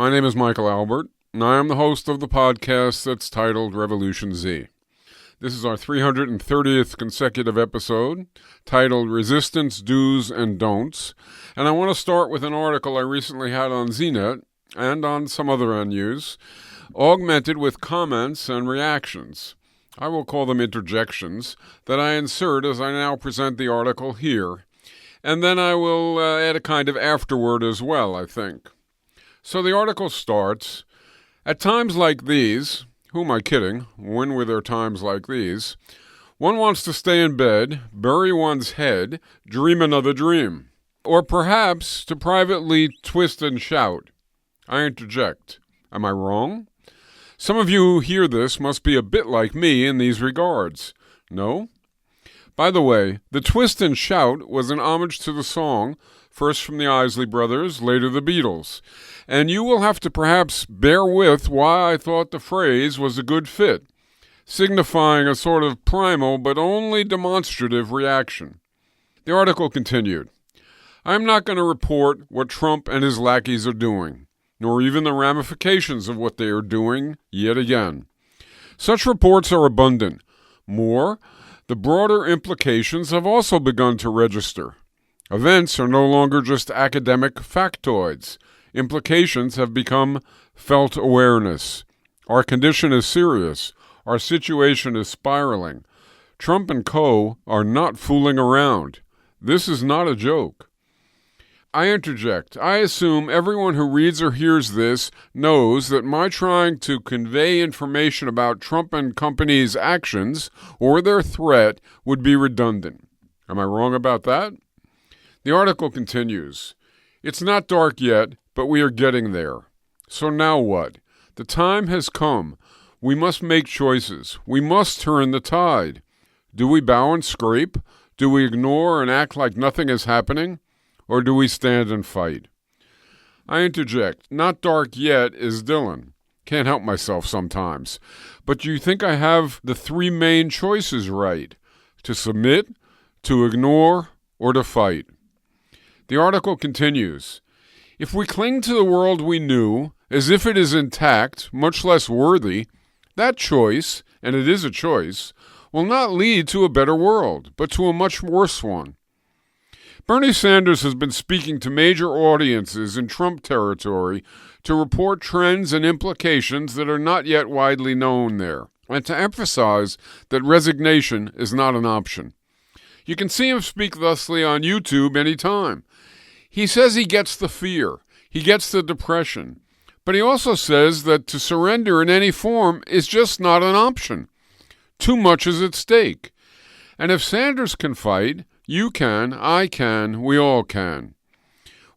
My name is Michael Albert, and I am the host of the podcast that's titled RevolutionZ. This is our 330th consecutive episode, titled Resistance, Do's, and Don'ts, and I want to start with an article I recently had on ZNet and on some other venues, augmented with comments and reactions. I will call them interjections, that I insert as I now present the article here, and then I will add a kind of afterword as well, I think. So the article starts, at times like these, who am I kidding? When were there times like these? One wants to stay in bed, bury one's head, dream another dream. Or perhaps to privately twist and shout. I interject. Am I wrong? Some of you who hear this must be a bit like me in these regards. No? By the way, the twist and shout was an homage to the song, first from the Isley Brothers, later the Beatles. And you will have to perhaps bear with why I thought the phrase was a good fit, signifying a sort of primal but only demonstrative reaction. The article continued. I am not going to report what Trump and his lackeys are doing, nor even the ramifications of what they are doing yet again. Such reports are abundant. More, the broader implications have also begun to register. Events are no longer just academic factoids. Implications have become felt awareness. Our condition is serious. Our situation is spiraling. Trump and co. are not fooling around. This is not a joke. I interject. I assume everyone who reads or hears this knows that my trying to convey information about Trump and company's actions or their threat would be redundant. Am I wrong about that? The article continues. It's not dark yet, but we are getting there. So now what? The time has come. We must make choices. We must turn the tide. Do we bow and scrape? Do we ignore and act like nothing is happening? Or do we stand and fight? I interject. Not dark yet is Dylan. Can't help myself sometimes. But do you think I have the three main choices right? To submit, to ignore, or to fight? The article continues. If we cling to the world we knew, as if it is intact, much less worthy, that choice, and it is a choice, will not lead to a better world, but to a much worse one. Bernie Sanders has been speaking to major audiences in Trump territory to report trends and implications that are not yet widely known there, and to emphasize that resignation is not an option. You can see him speak thusly on YouTube any time. He says he gets the fear, he gets the depression, but he also says that to surrender in any form is just not an option. Too much is at stake. And if Sanders can fight, you can, I can, we all can.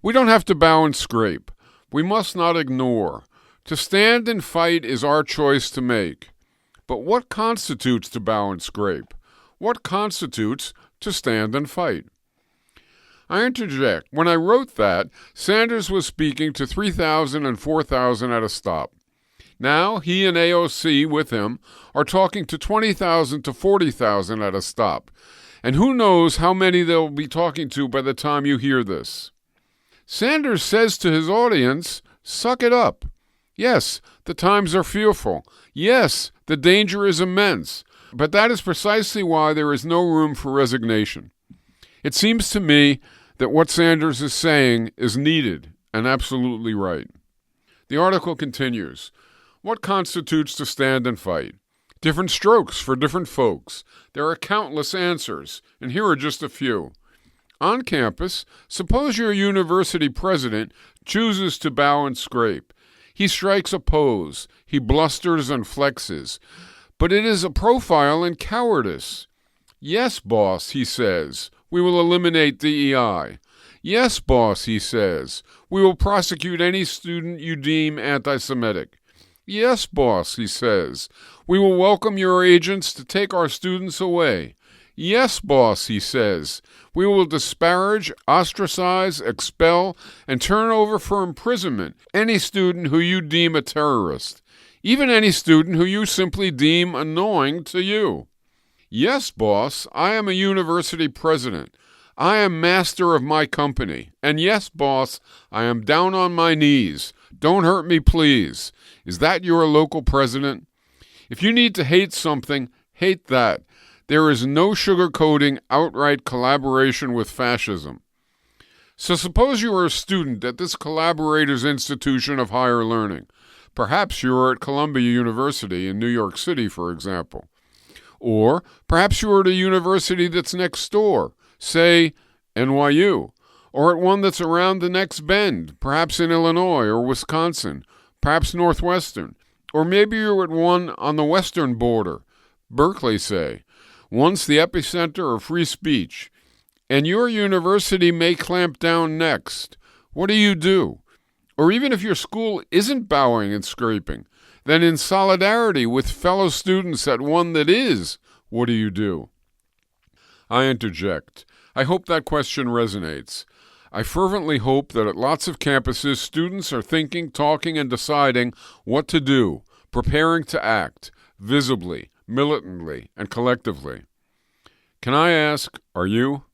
We don't have to bow and scrape. We must not ignore. To stand and fight is our choice to make. But what constitutes to bow and scrape? What constitutes to stand and fight? I interject. When I wrote that, Sanders was speaking to 3,000 and 4,000 at a stop. Now, he and AOC with him are talking to 20,000 to 40,000 at a stop. And who knows how many they'll be talking to by the time you hear this. Sanders says to his audience, suck it up. Yes, the times are fearful. Yes, the danger is immense. But that is precisely why there is no room for resignation. It seems to me that what Sanders is saying is needed and absolutely right. The article continues. What constitutes to stand and fight? Different strokes for different folks. There are countless answers, and here are just a few. On campus, suppose your university president chooses to bow and scrape. He strikes a pose. He blusters and flexes. But it is a profile in cowardice. Yes, boss, he says. We will eliminate DEI. Yes, boss, he says. We will prosecute any student you deem anti-Semitic. Yes, boss, he says. We will welcome your agents to take our students away. Yes, boss, he says. We will disparage, ostracize, expel, and turn over for imprisonment any student who you deem a terrorist, even any student who you simply deem annoying to you. Yes, boss, I am a university president. I am master of my company. And yes, boss, I am down on my knees, Don't hurt me, please. Is that your local president? If you need to hate something, hate that. There is no sugarcoating outright collaboration with fascism. So suppose you are a student at this collaborator's institution of higher learning. Perhaps you are at Columbia University in New York City, for example. Or perhaps you are at a university that's next door, say NYU, or at one that's around the next bend, perhaps in Illinois or Wisconsin, perhaps Northwestern, or maybe you're at one on the western border, Berkeley, say, once the epicenter of free speech, and your university may clamp down next. What do you do? Or even if your school isn't bowing and scraping, then in solidarity with fellow students at one that is, what do you do? I interject. I hope that question resonates. I fervently hope that at lots of campuses, students are thinking, talking, and deciding what to do, preparing to act, visibly, militantly, and collectively. Can I ask, are you?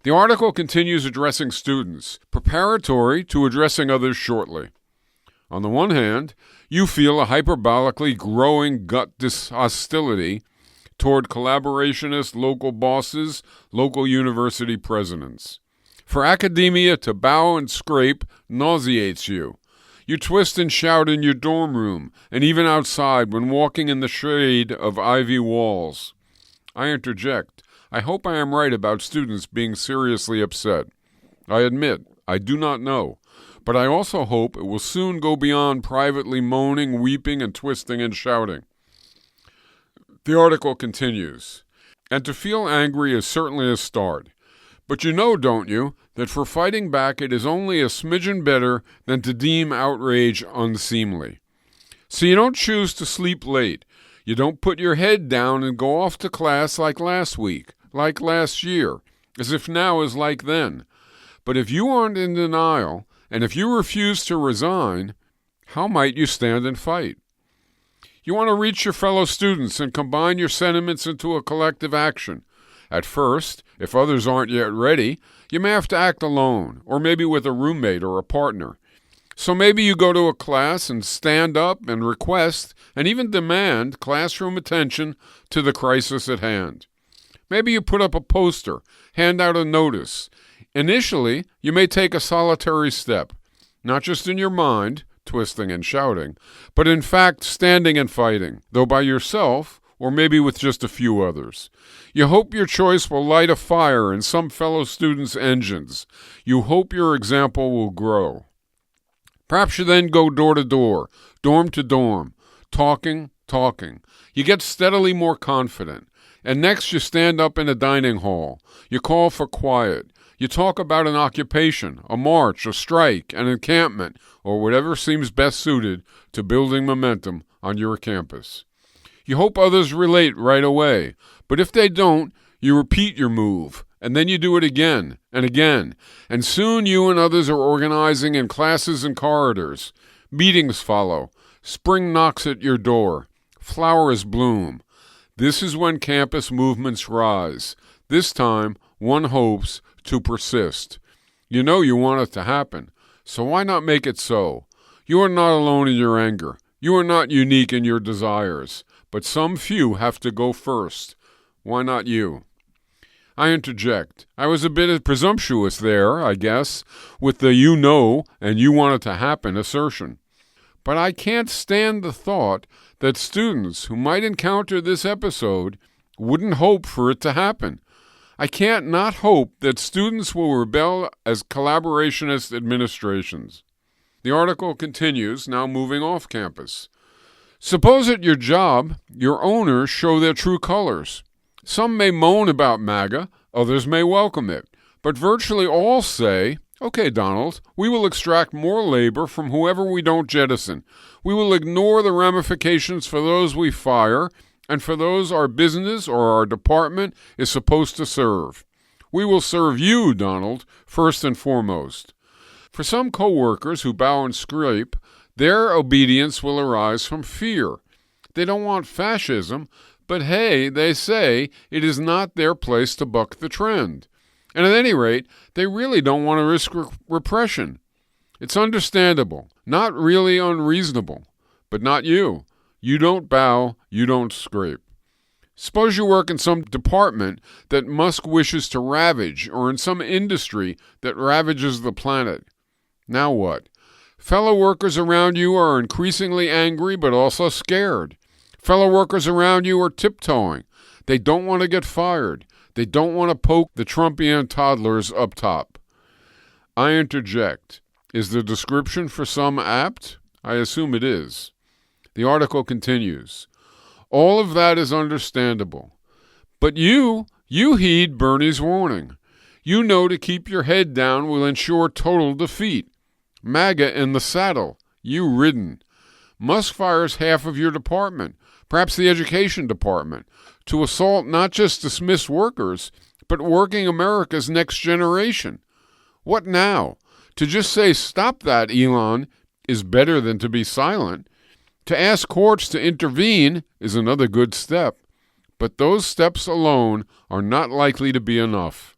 The article continues addressing students, preparatory to addressing others shortly. On the one hand, you feel a hyperbolically growing gut hostility toward collaborationist local bosses, local university presidents. For academia to bow and scrape nauseates you. You twist and shout in your dorm room and even outside when walking in the shade of ivy walls. I interject. I hope I am right about students being seriously upset. I admit, I do not know, but I also hope it will soon go beyond privately moaning, weeping, and twisting and shouting. The article continues, and to feel angry is certainly a start. But you know, don't you, that for fighting back it is only a smidgen better than to deem outrage unseemly. So you don't choose to sleep late. You don't put your head down and go off to class like last week, like last year, as if now is like then. But if you aren't in denial, and if you refuse to resign, how might you stand and fight? You want to reach your fellow students and combine your sentiments into a collective action. At first, if others aren't yet ready, you may have to act alone, or maybe with a roommate or a partner. So maybe you go to a class and stand up and request and even demand classroom attention to the crisis at hand. Maybe you put up a poster, hand out a notice. Initially, you may take a solitary step, not just in your mind, twisting and shouting, but in fact standing and fighting, though by yourself or maybe with just a few others. You hope your choice will light a fire in some fellow students' engines. You hope your example will grow. Perhaps you then go door to door, dorm to dorm, talking. You get steadily more confident. And next you stand up in a dining hall. You call for quiet. You talk about an occupation, a march, a strike, an encampment, or whatever seems best suited to building momentum on your campus. You hope others relate right away, but if they don't, you repeat your move, and then you do it again, and soon you and others are organizing in classes and corridors. Meetings follow. Spring knocks at your door. Flowers bloom. This is when campus movements rise. This time, one hopes to persist. You know you want it to happen, so why not make it so? You are not alone in your anger. You are not unique in your desires, but some few have to go first. Why not you? I interject. I was a bit presumptuous there, I guess, with the you know and you want it to happen assertion. But I can't stand the thought that students who might encounter this episode wouldn't hope for it to happen. I can't not hope that students will rebel as collaborationist administrations. The article continues, now moving off campus. Suppose at your job, your owners show their true colors. Some may moan about MAGA, others may welcome it, but virtually all say, okay, Donald, we will extract more labor from whoever we don't jettison. We will ignore the ramifications for those we fire and for those our business or our department is supposed to serve. We will serve you, Donald, first and foremost. For some co-workers who bow and scrape, their obedience will arise from fear. They don't want fascism, but hey, they say it is not their place to buck the trend. And at any rate, they really don't want to risk repression. It's understandable, not really unreasonable, but not you. You don't bow, you don't scrape. Suppose you work in some department that Musk wishes to ravage, or in some industry that ravages the planet. Now what? Fellow workers around you are increasingly angry but also scared. Fellow workers around you are tiptoeing. They don't want to get fired. They don't want to poke the Trumpian toddlers up top. I interject. Is the description for some apt? I assume it is. The article continues. All of that is understandable. But you heed Bernie's warning. You know to keep your head down will ensure total defeat. MAGA in the saddle. You ridden. Musk fires half of your department, perhaps the education department, to assault not just dismissed workers, but working America's next generation. What now? To just say, stop that, Elon, is better than to be silent. To ask courts to intervene is another good step. But those steps alone are not likely to be enough.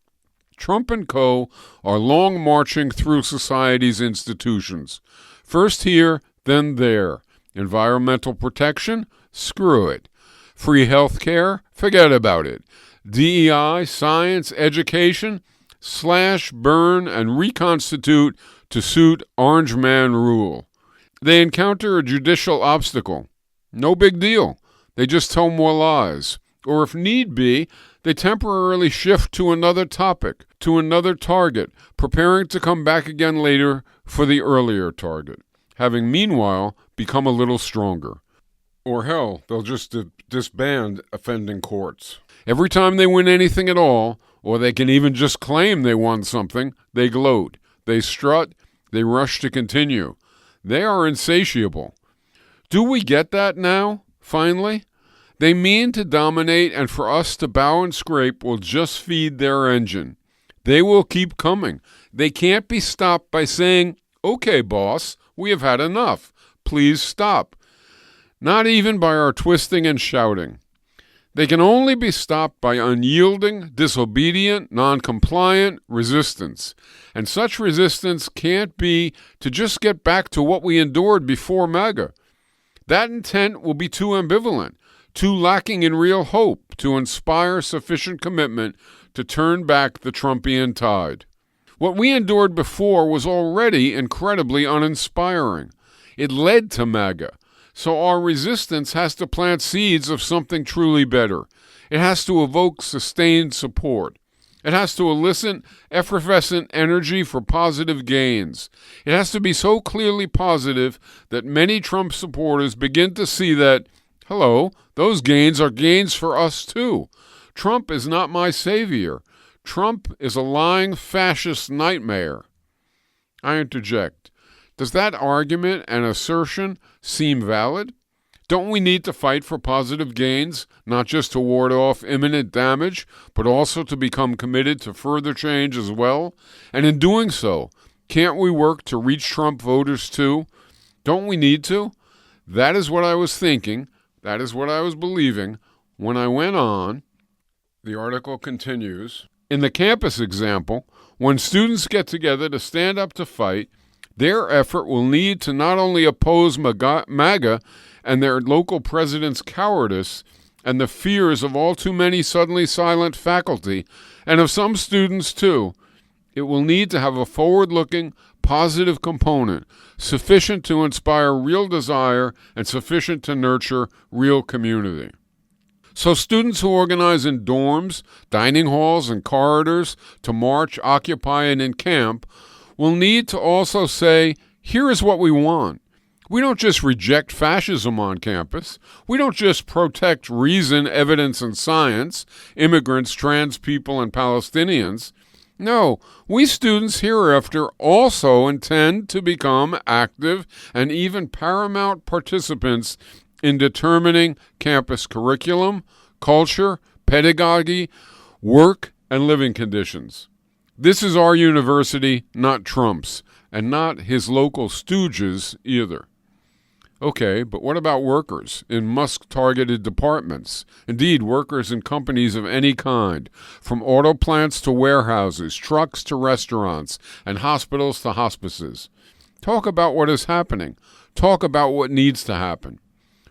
Trump and co. are long marching through society's institutions. First here, then there. Environmental protection? Screw it. Free health care? Forget about it. DEI, science, education? Slash, burn, and reconstitute to suit Orange Man rule. They encounter a judicial obstacle. No big deal. They just tell more lies. Or if need be, they temporarily shift to another topic, to another target, preparing to come back again later for the earlier target, having meanwhile become a little stronger. Or hell, they'll just disband offending courts. Every time they win anything at all, or they can even just claim they won something, they gloat, they strut, they rush to continue. They are insatiable. Do we get that now, finally? They mean to dominate, and for us to bow and scrape will just feed their engine. They will keep coming. They can't be stopped by saying, okay, boss, we have had enough. Please stop. Not even by our twisting and shouting. They can only be stopped by unyielding, disobedient, non-compliant resistance. And such resistance can't be to just get back to what we endured before MAGA. That intent will be too ambivalent, too lacking in real hope to inspire sufficient commitment to turn back the Trumpian tide. What we endured before was already incredibly uninspiring. It led to MAGA. So our resistance has to plant seeds of something truly better. It has to evoke sustained support. It has to elicit effervescent energy for positive gains. It has to be so clearly positive that many Trump supporters begin to see that, hello, those gains are gains for us too. Trump is not my savior. Trump is a lying fascist nightmare. I interject. Does that argument and assertion seem valid? Don't we need to fight for positive gains, not just to ward off imminent damage, but also to become committed to further change as well? And in doing so, can't we work to reach Trump voters too? Don't we need to? That is what I was thinking, that is what I was believing when I went on. The article continues. In the campus example, when students get together to stand up to fight, their effort will need to not only oppose MAGA and their local president's cowardice and the fears of all too many suddenly silent faculty, and of some students too, it will need to have a forward-looking, positive component, sufficient to inspire real desire and sufficient to nurture real community. So students who organize in dorms, dining halls, and corridors to march, occupy, and encamp will need to also say, here is what we want. We don't just reject fascism on campus. We don't just protect reason, evidence, and science, immigrants, trans people, and Palestinians. No, we students hereafter also intend to become active and even paramount participants in determining campus curriculum, culture, pedagogy, work, and living conditions. This is our university, not Trump's, and not his local stooges either. Okay, but what about workers in Musk-targeted departments? Indeed, workers in companies of any kind, from auto plants to warehouses, trucks to restaurants, and hospitals to hospices. Talk about what is happening. Talk about what needs to happen.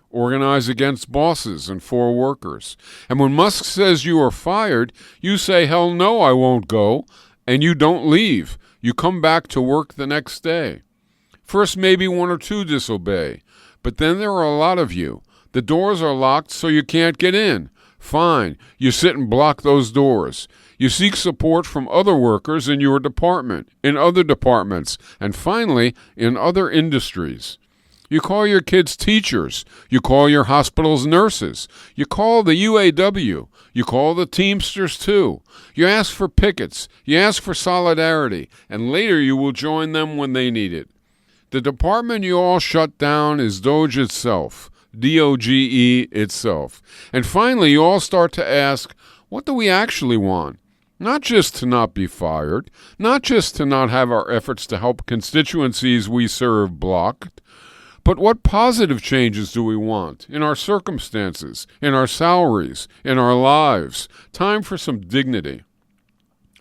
Organize against bosses and for workers. And when Musk says you are fired, you say, hell no, I won't go, and you don't leave. You come back to work the next day. First, maybe one or two disobey, but then there are a lot of you. The doors are locked so you can't get in. Fine, you sit and block those doors. You seek support from other workers in your department, in other departments, and finally, in other industries. You call your kids teachers. You call your hospitals nurses. You call the UAW. You call the Teamsters too. You ask for pickets. You ask for solidarity, and later you will join them when they need it. The department you all shut down is Doge itself, DOGE itself. And finally, you all start to ask, what do we actually want? Not just to not be fired, not just to not have our efforts to help constituencies we serve blocked, but what positive changes do we want in our circumstances, in our salaries, in our lives? Time for some dignity.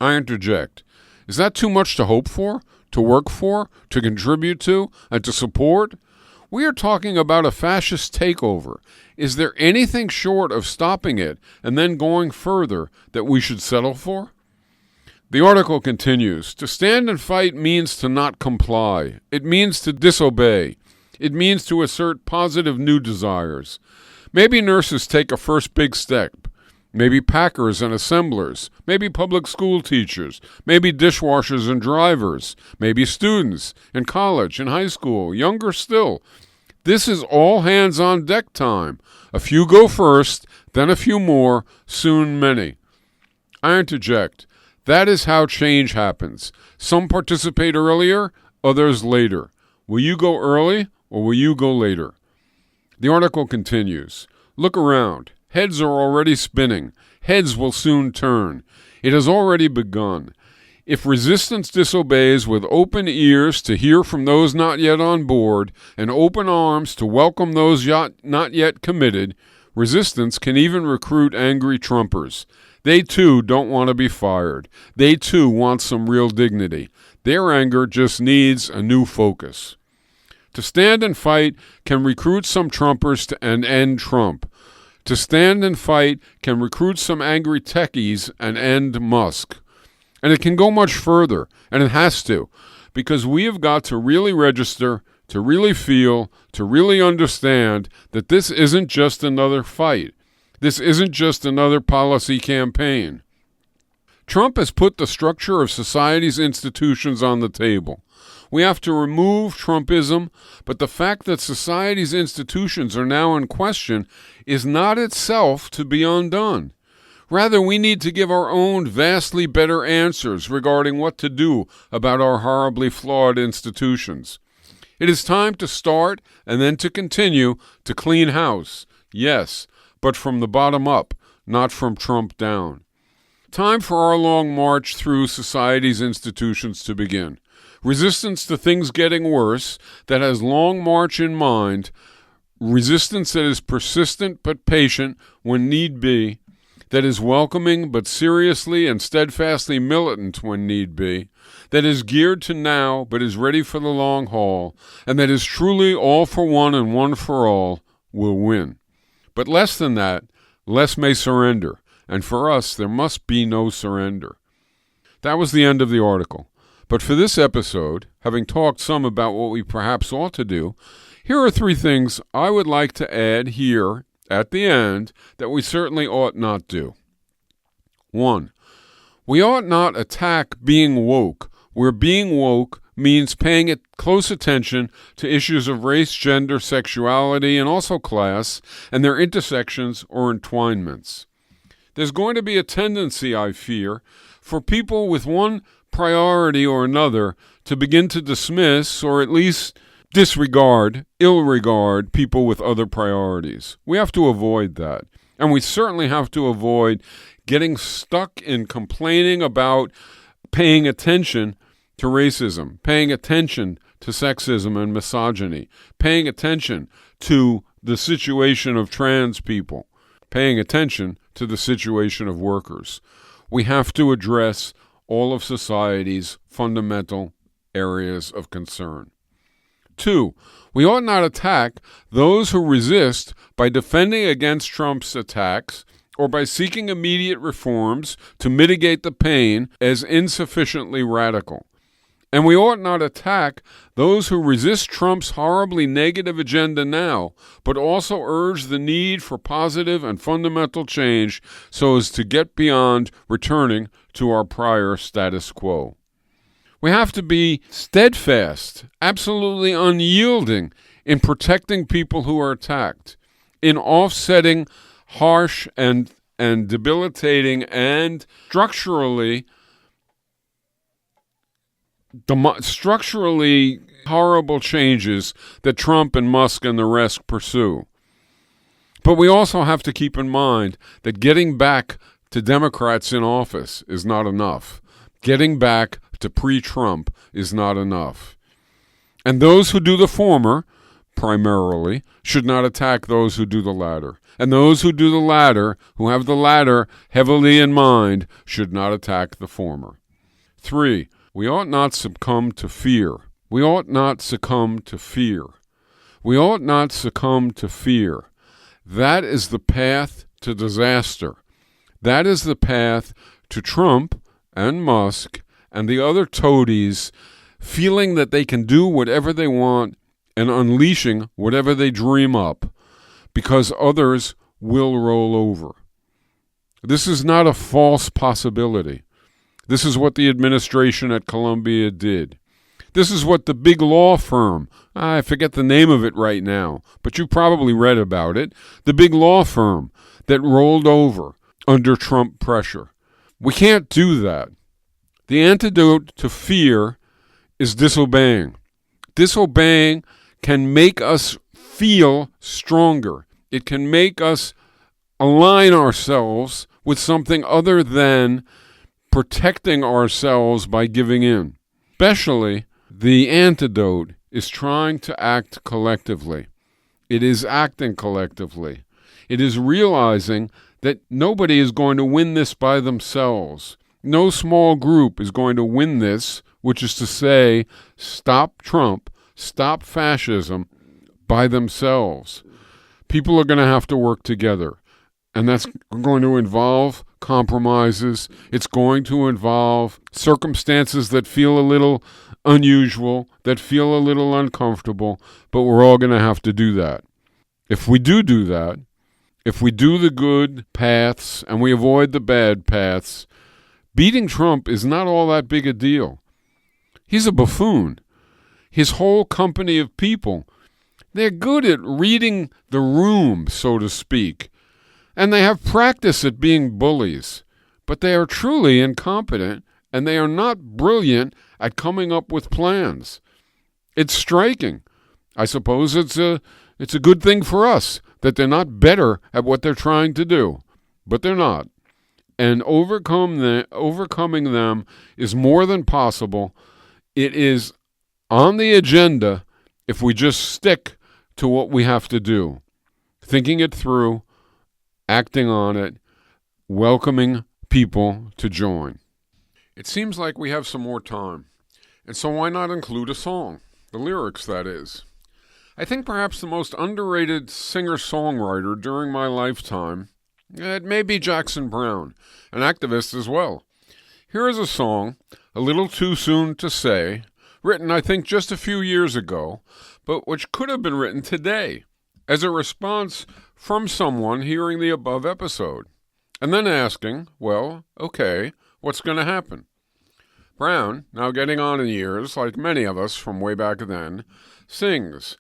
I interject. Is that too much to hope for? To work for, to contribute to, and to support? We are talking about a fascist takeover. Is there anything short of stopping it and then going further that we should settle for? The article continues. To stand and fight means to not comply. It means to disobey. It means to assert positive new desires. Maybe nurses take a first big step. Maybe packers and assemblers, maybe public school teachers, maybe dishwashers and drivers, maybe students in college and high school, younger still. This is all hands on deck time. A few go first, then a few more, soon many. I interject. That is how change happens. Some participate earlier, others later. Will you go early or will you go later? The article continues. Look around. Heads are already spinning. Heads will soon turn. It has already begun. If resistance disobeys with open ears to hear from those not yet on board and open arms to welcome those not yet committed, resistance can even recruit angry Trumpers. They too don't want to be fired. They too want some real dignity. Their anger just needs a new focus. To stand and fight can recruit some Trumpers and end Trump. To stand and fight can recruit some angry techies and end Musk. And it can go much further, and it has to, because we have got to really register, to really feel, to really understand that this isn't just another fight. This isn't just another policy campaign. Trump has put the structure of society's institutions on the table. We have to remove Trumpism, but the fact that society's institutions are now in question is not itself to be undone. Rather, we need to give our own vastly better answers regarding what to do about our horribly flawed institutions. It is time to start and then to continue to clean house, yes, but from the bottom up, not from Trump down. Time for our long march through society's institutions to begin. Resistance to things getting worse that has long march in mind, resistance that is persistent but patient when need be, that is welcoming but seriously and steadfastly militant when need be, that is geared to now but is ready for the long haul, and that is truly all for one and one for all, will win. But less than that, less may surrender, and for us there must be no surrender. That was the end of the article. But for this episode, having talked some about what we perhaps ought to do, here are 3 things I would like to add here at the end that we certainly ought not do. 1. We ought not attack being woke, where being woke means paying close attention to issues of race, gender, sexuality, and also class, and their intersections or entwinements. There's going to be a tendency, I fear, for people with one priority or another to begin to dismiss or at least disregard, ill-regard people with other priorities. We have to avoid that. And we certainly have to avoid getting stuck in complaining about paying attention to racism, paying attention to sexism and misogyny, paying attention to the situation of trans people, paying attention to the situation of workers. We have to address all of society's fundamental areas of concern. 2. We ought not attack those who resist by defending against Trump's attacks or by seeking immediate reforms to mitigate the pain as insufficiently radical. And we ought not attack those who resist Trump's horribly negative agenda now, but also urge the need for positive and fundamental change so as to get beyond returning to our prior status quo. We have to be steadfast, absolutely unyielding in protecting people who are attacked, in offsetting harsh and debilitating and structurally horrible changes that Trump and Musk and the rest pursue. But we also have to keep in mind that getting back to Democrats in office is not enough. Getting back to pre-Trump is not enough. And those who do the former, primarily, should not attack those who do the latter. And those who do the latter, who have the latter heavily in mind, should not attack the former. 3. We ought not succumb to fear. We ought not succumb to fear. We ought not succumb to fear. That is the path to disaster. That is the path to Trump and Musk and the other toadies feeling that they can do whatever they want and unleashing whatever they dream up because others will roll over. This is not a false possibility. This is what the administration at Columbia did. This is what the big law firm, I forget the name of it right now, but you probably read about it, the big law firm that rolled over under Trump pressure. We can't do that. The antidote to fear is disobeying. Disobeying can make us feel stronger. It can make us align ourselves with something other than protecting ourselves by giving in. Especially, the antidote is trying to act collectively. It is acting collectively. It is realizing that nobody is going to win this by themselves. No small group is going to win this, which is to say, stop Trump, stop fascism by themselves. People are going to have to work together. And that's going to involve compromises. It's going to involve circumstances that feel a little unusual, that feel a little uncomfortable, but we're all going to have to do that. If we do that, if we do the good paths and we avoid the bad paths, beating Trump is not all that big a deal. He's a buffoon. His whole company of people, they're good at reading the room, so to speak. And they have practice at being bullies, but they are truly incompetent, and they are not brilliant at coming up with plans. It's striking. I suppose it's a good thing for us that they're not better at what they're trying to do, but they're not. And overcoming them is more than possible. It is on the agenda if we just stick to what we have to do, thinking it through, acting on it, welcoming people to join. It seems like we have some more time, and so why not include a song? The lyrics, that is. I think perhaps the most underrated singer-songwriter during my lifetime, it may be Jackson Browne, an activist as well. Here is a song, A Little Too Soon to Say, written I think just a few years ago, but which could have been written today, as a response from someone hearing the above episode, and then asking, well, okay, what's going to happen? Brown, now getting on in years, like many of us from way back then, sings,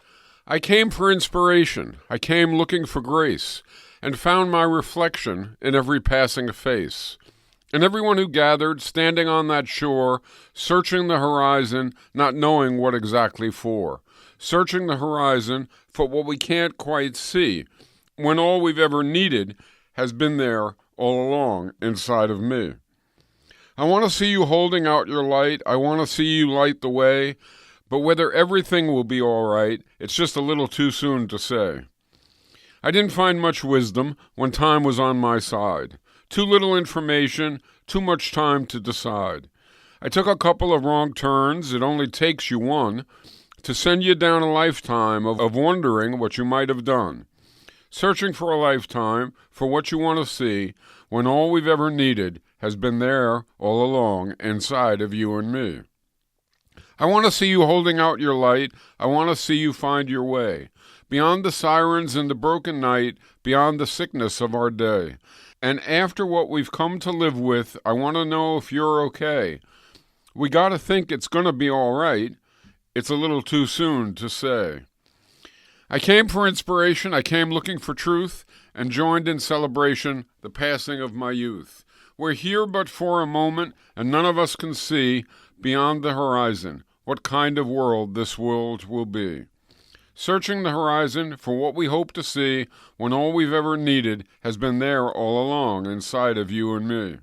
I came for inspiration, I came looking for grace, and found my reflection in every passing face. And everyone who gathered, standing on that shore, searching the horizon, not knowing what exactly for. Searching the horizon for what we can't quite see, when all we've ever needed has been there all along inside of me. I want to see you holding out your light. I want to see you light the way. But whether everything will be all right, it's just a little too soon to say. I didn't find much wisdom when time was on my side. Too little information, too much time to decide. I took a couple of wrong turns. It only takes you one. to send you down a lifetime of wondering what you might have done, searching for a lifetime for what you want to see when all we've ever needed has been there all along inside of you and me. I want to see you holding out your light. I want to see you find your way, beyond the sirens and the broken night, beyond the sickness of our day. And after what we've come to live with, I want to know if you're okay. We got to think it's going to be all right. It's a little too soon to say. I came for inspiration, I came looking for truth, and joined in celebration the passing of my youth. We're here but for a moment, and none of us can see beyond the horizon what kind of world this world will be. Searching the horizon for what we hope to see when all we've ever needed has been there all along inside of you and me.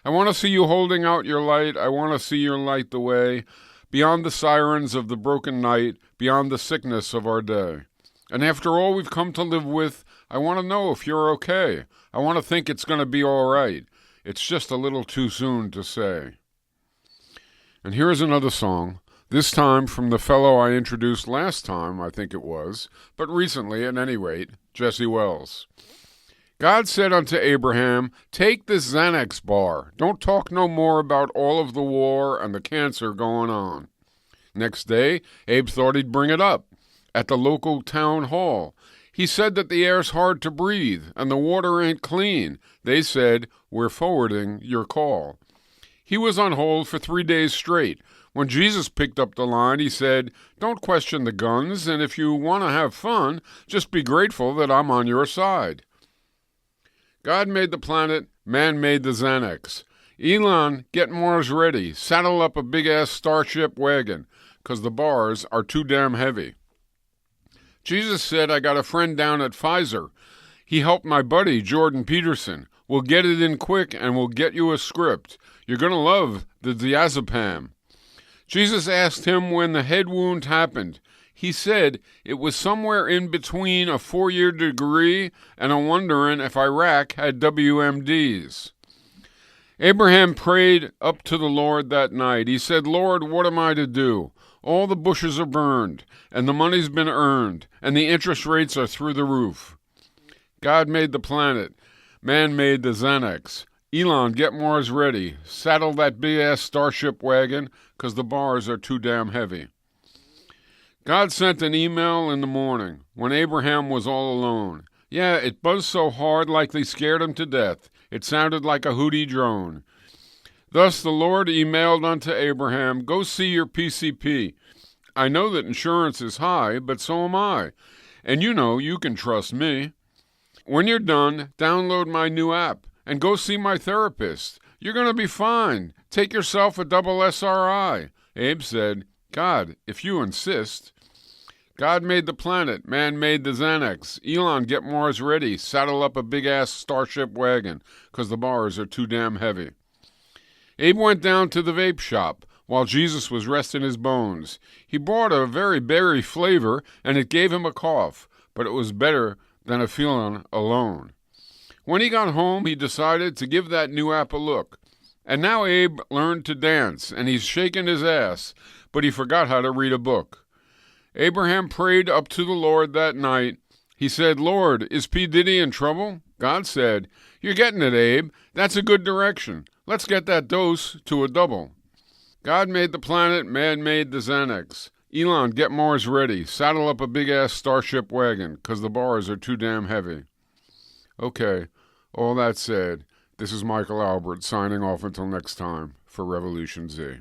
I want to see you holding out your light. I want to see your light the way, beyond the sirens of the broken night, beyond the sickness of our day. And after all we've come to live with, I want to know if you're okay. I want to think it's going to be all right. It's just a little too soon to say. And here's another song, this time from the fellow I introduced last time, I think it was, but recently at any rate, Jesse Wells. God said unto Abraham, take this Xanax bar. Don't talk no more about all of the war and the cancer going on. Next day, Abe thought he'd bring it up at the local town hall. He said that the air's hard to breathe and the water ain't clean. They said, we're forwarding your call. He was on hold for 3 days straight. When Jesus picked up the line, he said, don't question the guns, and if you want to have fun, just be grateful that I'm on your side. God made the planet, man made the Xanax. Elon, get Mars ready. Saddle up a big-ass Starship wagon, 'cause the bars are too damn heavy. Jesus said, I got a friend down at Pfizer. He helped my buddy, Jordan Peterson. We'll get it in quick, and we'll get you a script. You're going to love the diazepam. Jesus asked him when the head wound happened. He said it was somewhere in between a 4-year degree and a wondering if Iraq had WMDs. Abraham prayed up to the Lord that night. He said, Lord, what am I to do? All the bushes are burned, and the money's been earned, and the interest rates are through the roof. God made the planet. Man made the Xanax. Elon, get Mars ready. Saddle that big-ass Starship wagon, 'cause the bars are too damn heavy. God sent an email in the morning, when Abraham was all alone. Yeah, it buzzed so hard like they scared him to death. It sounded like a hooty drone. Thus the Lord emailed unto Abraham, go see your PCP. I know that insurance is high, but so am I. And you know you can trust me. When you're done, download my new app and go see my therapist. You're going to be fine. Take yourself a double SRI. Abe said, God, if you insist. God made the planet. Man made the Xanax. Elon, get Mars ready. Saddle up a big-ass Starship wagon, 'cause the bars are too damn heavy. Abe went down to the vape shop while Jesus was resting his bones. He bought a very berry flavor, and it gave him a cough, but it was better than a feeling alone. When he got home, he decided to give that new app a look. And now Abe learned to dance, and he's shaking his ass, but he forgot how to read a book. Abraham prayed up to the Lord that night. He said, Lord, is P. Diddy in trouble? God said, you're getting it, Abe. That's a good direction. Let's get that dose to a double. God made the planet, man made the Xanax. Elon, get Mars ready. Saddle up a big-ass Starship wagon, 'cause the bars are too damn heavy. Okay, all that said, this is Michael Albert signing off until next time for Revolution Z.